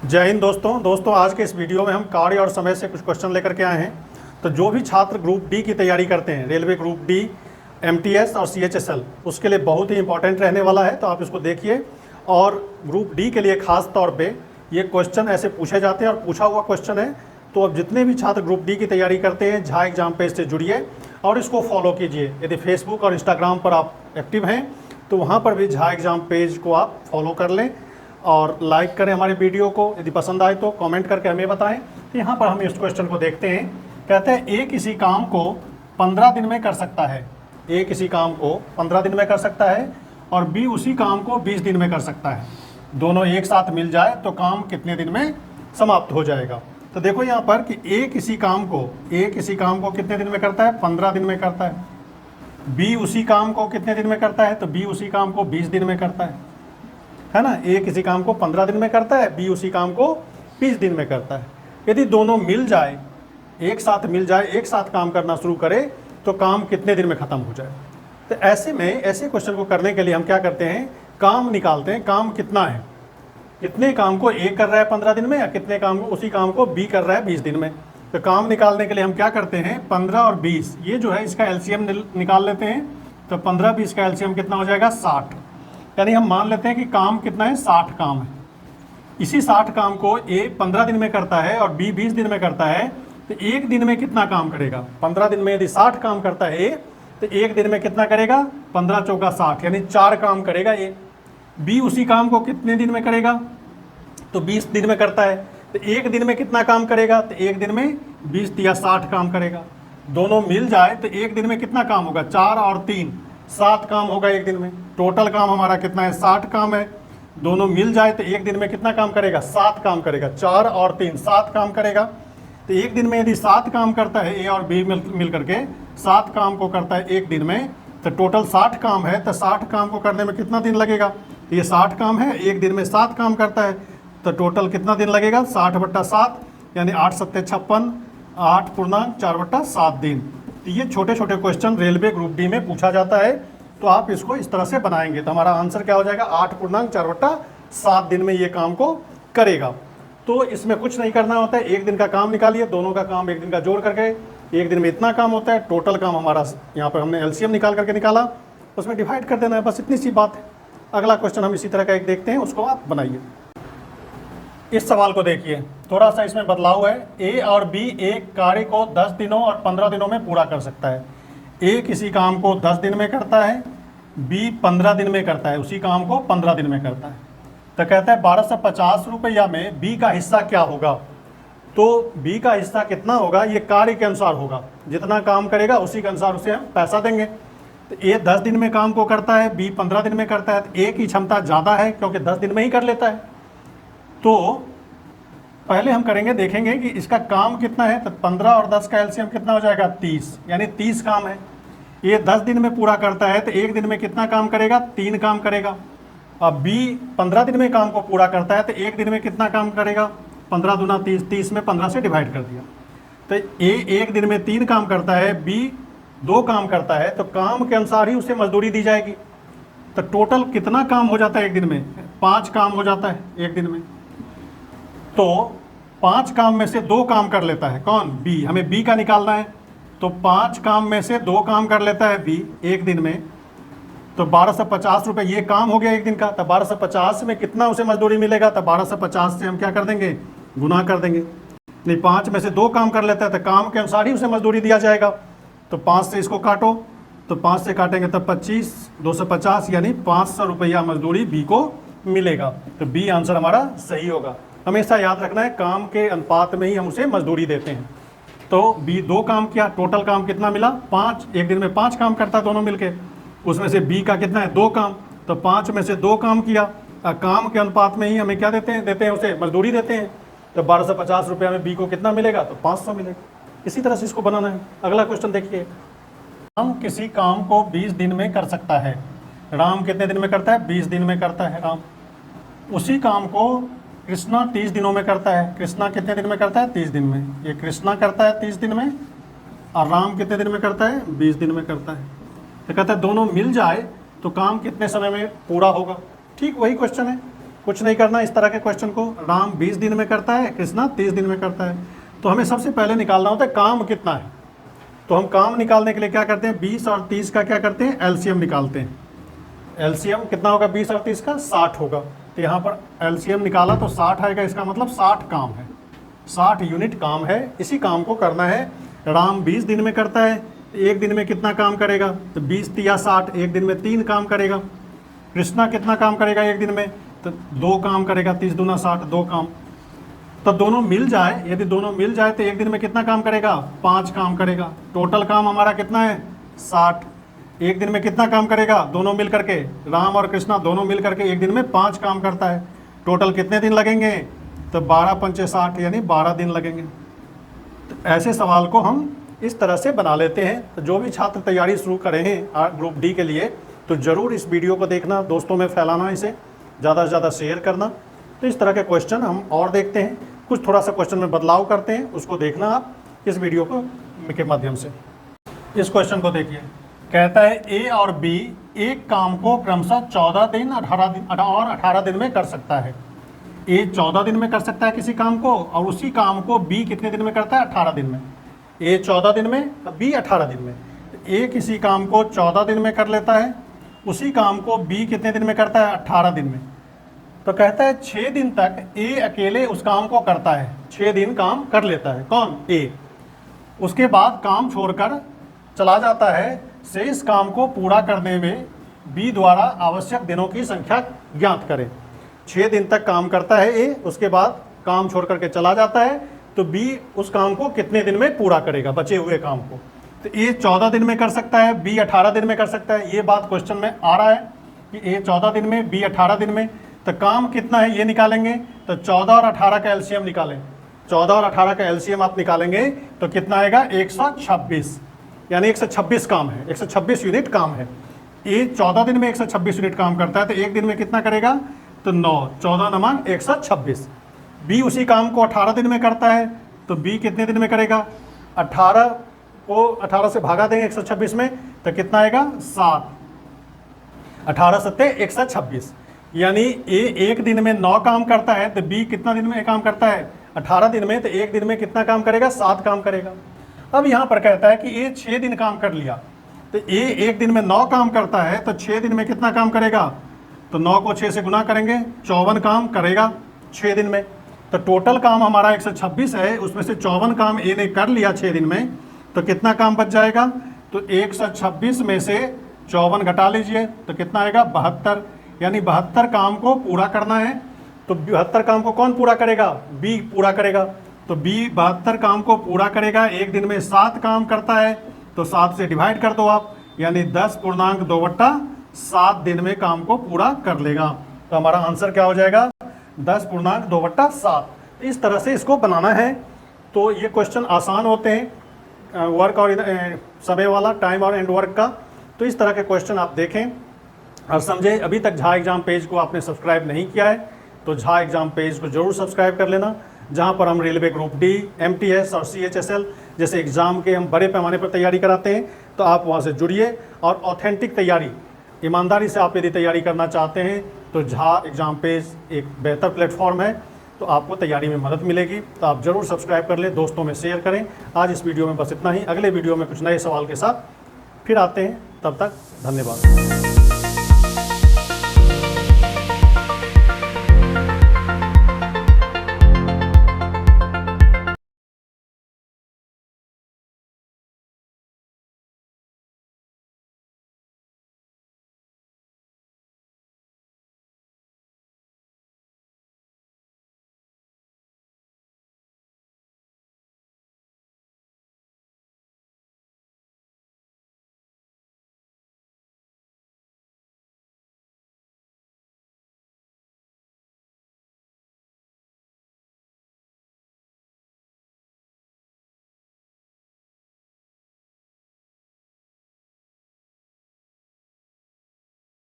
जय हिंद दोस्तों आज के इस वीडियो में हम कार्य और समय से कुछ क्वेश्चन लेकर के आए हैं। तो जो भी छात्र ग्रुप डी की तैयारी करते हैं, रेलवे ग्रुप डी, एमटीएस और सीएचएसएल, उसके लिए बहुत ही इंपॉर्टेंट रहने वाला है। तो आप इसको देखिए। और ग्रुप डी के लिए खास तौर पे ये क्वेश्चन ऐसे पूछे जाते हैं और पूछा हुआ क्वेश्चन है। तो अब जितने भी छात्र ग्रुप डी की तैयारी करते हैं, झा एग्जाम पेज से जुड़िए और इसको फॉलो कीजिए। यदि फेसबुक और इंस्टाग्राम पर आप एक्टिव हैं तो वहाँ पर भी झा एग्जाम पेज को आप फॉलो कर लें और लाइक करें हमारे वीडियो को। यदि पसंद आए तो कमेंट करके हमें बताएं। तो यहाँ पर हम इस क्वेश्चन को देखते हैं। कहते हैं ए किसी काम को 15 दिन में कर सकता है। ए किसी काम को 15 दिन में कर सकता है और बी उसी काम को 20 दिन में कर सकता है। दोनों एक साथ मिल जाए तो काम कितने दिन में समाप्त हो जाएगा। तो देखो यहाँ पर कि ए किसी काम को कितने दिन में करता है, 15 दिन में करता है। बी उसी काम को कितने दिन में करता है, तो बी उसी काम को 20 दिन में करता है ना। ए किसी काम को 15 दिन में करता है, बी उसी काम को 20 दिन में करता है। यदि दोनों मिल जाए, एक साथ मिल जाए, एक साथ काम करना शुरू करे तो काम कितने दिन में ख़त्म हो जाए। तो ऐसे में ऐसे क्वेश्चन को करने के लिए हम क्या करते हैं, काम निकालते हैं। काम कितना है, कितने काम को ए कर रहा है 15 दिन में या कितने काम को उसी काम को बी कर रहा है 20 दिन में। तो काम निकालने के लिए हम क्या करते हैं, 15 और 20 ये जो है इसका एलसीएम निकाल लेते हैं। तो 15-20 का एलसीएम कितना हो जाएगा, 60। यानी हम मान लेते हैं कि काम कितना है, 60 काम है। इसी 60 काम को ए 15 दिन में करता है और बी 20 दिन में करता है। तो एक दिन में कितना काम करेगा, 15 दिन में यदि 60 काम करता है ए, तो एक दिन में कितना करेगा, 15 चौका 60, यानी 4 काम करेगा ए। बी उसी काम को कितने दिन में करेगा, तो 20 दिन में करता है। तो एक दिन में कितना काम करेगा, तो एक दिन में 20 या 60 काम करेगा। दोनों मिल जाए तो एक दिन में कितना काम होगा, 4 और 3 7 काम होगा एक दिन में। टोटल काम हमारा कितना है, 60 काम है। दोनों मिल जाए तो एक दिन में कितना काम करेगा, 7 काम करेगा। 4 और 3 7 काम करेगा। तो एक दिन में यदि 7 काम करता है ए और बी मिल करके 7 काम को करता है एक दिन में, तो टोटल 60 काम है। तो 60 काम को करने में कितना दिन लगेगा, ये 60 काम है, एक दिन में 7 काम करता है। तो टोटल कितना दिन लगेगा, 60/7 यानी 8 7 56, 8.4/7 दिन। तो ये छोटे छोटे क्वेश्चन रेलवे ग्रुप डी में पूछा जाता है। तो आप इसको इस तरह से बनाएंगे तो हमारा आंसर क्या हो जाएगा, 8.4/7 दिन में ये काम को करेगा। तो इसमें कुछ नहीं करना होता है, एक दिन का काम निकालिए, दोनों का काम एक दिन का जोड़ करके एक दिन में इतना काम होता है। टोटल काम हमारा यहाँ पर हमने एलसीएम निकाल करके निकाला, उसमें डिवाइड कर देना है, बस इतनी सी बात है। अगला क्वेश्चन हम इसी तरह का एक देखते हैं, उसको आप बनाइए। इस सवाल को देखिए, थोड़ा सा इसमें बदलाव है। ए और बी एक कार्य को 10 दिनों और 15 दिनों में पूरा कर सकता है। ए किसी काम को 10 दिन में करता है, बी 15 दिन में करता है, उसी काम को 15 दिन में करता है। तो कहता है 1250 रुपया में बी का हिस्सा क्या होगा। तो बी का हिस्सा कितना होगा, ये कार्य के अनुसार होगा, जितना काम करेगा उसी के अनुसार उसे हम पैसा देंगे। तो ए 10 दिन में काम को करता है, बी 15 दिन में करता है। तो ए की क्षमता ज़्यादा है क्योंकि 10 दिन में ही कर लेता है। तो पहले हम करेंगे, देखेंगे कि इसका काम कितना है। तो 15 और 10 का एलसीएम कितना हो जाएगा, 30, यानी 30 काम है। ये 10 दिन में पूरा करता है तो एक दिन में कितना काम करेगा, 3 काम करेगा। अब बी 15 दिन में काम को पूरा करता है तो एक दिन में कितना काम करेगा, 15 दूना 30, 30 में 15 से डिवाइड कर दिया। तो ए एक दिन में 3 काम करता है, बी 2 काम करता है। तो काम के अनुसार ही उसे मजदूरी दी जाएगी। तो टोटल कितना काम हो जाता है एक दिन में, 5 काम हो जाता है एक दिन में। तो 5 काम में से 2 काम कर लेता है कौन, बी। हमें बी का निकालना है। तो 5 काम में से 2 काम कर लेता है बी एक दिन में। तो 1250 रुपये ये काम हो गया एक दिन का। तो 1250 में कितना उसे मजदूरी मिलेगा, तो 1250 से हम क्या कर देंगे, गुना कर देंगे। नहीं, 5 में से 2 काम कर लेता है तो काम के अनुसार ही उसे मजदूरी दिया जाएगा। तो 5 से इसको काटो, तो 5 से काटेंगे तब 25, 250 यानी 500 रुपया मजदूरी बी को मिलेगा। तो बी आंसर हमारा सही होगा। हमेशा याद रखना है, काम के अनुपात में ही हम उसे मजदूरी देते हैं। तो बी 2 काम किया, टोटल काम कितना मिला, 5। एक दिन में 5 काम करता है दोनों मिलके। उसमें से बी का कितना है, 2 काम। तो 5 में से 2 काम किया, काम के अनुपात में ही हमें क्या देते हैं उसे मजदूरी देते हैं। तो 1250 रुपये में बी को कितना मिलेगा, तो 500 मिलेगा। इसी तरह से इसको बनाना है। अगला क्वेश्चन देखिए, राम किसी काम को 20 दिन में कर सकता है। राम कितने दिन में करता है, 20 दिन में करता है राम। उसी काम को कृष्णा 30 दिनों में करता है। कृष्णा कितने दिन में करता है, 30 दिन में। ये कृष्णा करता है 30 दिन में और राम कितने दिन में करता है, 20 दिन में करता है। तो कहता है दोनों मिल जाए तो काम कितने समय में पूरा होगा। ठीक वही क्वेश्चन है। कुछ नहीं करना इस तरह के क्वेश्चन को। राम 20 दिन में करता है, कृष्णा 30 दिन में करता है। तो हमें सबसे पहले निकालना होता है काम कितना है। तो हम काम निकालने के लिए क्या करते हैं, 20 और 30 का क्या करते हैं, एलसीएम निकालते हैं। एलसीएम कितना होगा 20 और 30 का, 60 होगा। तो यहाँ पर एलसीएम निकाला तो 60 आएगा, इसका मतलब 60 काम है, 60 यूनिट काम है। इसी काम को करना है। राम 20 दिन में करता है, एक दिन में कितना काम करेगा, तो 20 तिया 60, एक दिन में 3 काम करेगा। कृष्णा कितना काम करेगा एक दिन में, तो 2 काम करेगा, 30 दूना 60, 2 काम। तो दोनों मिल जाए, यदि दोनों मिल जाए तो एक दिन में कितना काम करेगा, 5 काम करेगा। टोटल काम हमारा कितना है, 60। एक दिन में कितना काम करेगा, दोनों मिल करके, राम और कृष्णा दोनों मिल करके एक दिन में 5 काम करता है। टोटल कितने दिन लगेंगे, तो 12 पंचे 60 यानी 12 दिन लगेंगे। तो ऐसे सवाल को हम इस तरह से बना लेते हैं। तो जो भी छात्र तैयारी शुरू कर रहे हैं ग्रुप डी के लिए, तो ज़रूर इस वीडियो को देखना, दोस्तों में फैलाना, इसे ज़्यादा से ज़्यादा शेयर करना। तो इस तरह के क्वेश्चन हम और देखते हैं, कुछ थोड़ा सा क्वेश्चन में बदलाव करते हैं, उसको देखना आप इस वीडियो के माध्यम से। इस क्वेश्चन को देखिए, कहता है ए और बी एक काम को क्रमशः 14 दिन, 18 दिन और 18 दिन में कर सकता है। ए 14 दिन में कर सकता है किसी काम को, और उसी काम को बी कितने दिन में करता है, 18 दिन में। ए 14 दिन में, बी 18 दिन में। ए किसी काम को 14 दिन में कर लेता है, उसी काम को बी कितने दिन में करता है, 18 दिन में। तो कहता है 6 दिन तक ए अकेले उस काम को करता है, 6 दिन काम कर लेता है, कौन, ए। उसके बाद काम छोड़कर चला जाता है। शेष काम को पूरा करने में बी द्वारा आवश्यक दिनों की संख्या ज्ञात करें। 6 दिन तक काम करता है ए, उसके बाद काम छोड़ करके चला जाता है, तो बी उस काम को कितने दिन में पूरा करेगा, बचे हुए काम को। तो ए 14 दिन में कर सकता है, बी 18 दिन में कर सकता है। ये बात क्वेश्चन में आ रहा है कि ए 14 दिन में, बी 18 दिन में। तो काम कितना है ये निकालेंगे, तो 14 और 18 का एलसीएम निकालें। 14 और 18 का एलसीएम आप निकालेंगे तो कितना आएगा, 126, यानी 126 काम है, 126 यूनिट काम है। ए 14 दिन में 126 यूनिट काम करता है, तो एक दिन में कितना करेगा, तो 9, 14 नमन 126। बी उसी काम को 18 दिन में करता है, तो बी कितने दिन में करेगा, 18 को 18 से भागा देंगे 126 में, तो कितना आएगा, 7, 18 सत्ते 126। यानी ए एक दिन में 9 काम करता है, तो बी कितना दिन में काम करता है, 18 दिन में। तो एक दिन में कितना काम करेगा, 7 काम करेगा। अब यहाँ पर कहता है कि ए 6 दिन काम कर लिया, तो ए एक दिन में 9 काम करता है, तो 6 दिन में कितना काम करेगा, तो 9 को 6 से गुना करेंगे, 54 काम करेगा 6 दिन में। तो टोटल काम हमारा 126 है, उसमें से 54 काम ए ने कर लिया 6 दिन में, तो कितना काम बच जाएगा, तो 126 में से 54 घटा लीजिए, तो कितना आएगा, 72। यानी 72 काम को पूरा करना है। तो 72 काम को कौन पूरा करेगा, बी पूरा करेगा। तो बी 72 काम को पूरा करेगा, एक दिन में 7 काम करता है, तो 7 से डिवाइड कर दो आप, यानी 10.2/7 दिन में काम को पूरा कर लेगा। तो हमारा आंसर क्या हो जाएगा, 10.2/7। इस तरह से इसको बनाना है। तो ये क्वेश्चन आसान होते हैं, वर्क और समय वाला, टाइम और एंड वर्क का। तो इस तरह के क्वेश्चन आप देखें और समझें। अभी तक झा एग्जाम पेज को आपने सब्सक्राइब नहीं किया है, तो झा एग्जाम पेज को जरूर सब्सक्राइब कर लेना, जहां पर हम रेलवे ग्रुप डी, एमटीएस और सीएचएसएल जैसे एग्ज़ाम के हम बड़े पैमाने पर तैयारी कराते हैं। तो आप वहां से जुड़िए और ऑथेंटिक तैयारी, ईमानदारी से आप यदि तैयारी करना चाहते हैं, तो झा एग्जाम पेज एक बेहतर प्लेटफॉर्म है, तो आपको तैयारी में मदद मिलेगी। तो आप ज़रूर सब्सक्राइब कर लें, दोस्तों में शेयर करें। आज इस वीडियो में बस इतना ही। अगले वीडियो में कुछ नए सवाल के साथ फिर आते हैं, तब तक धन्यवाद।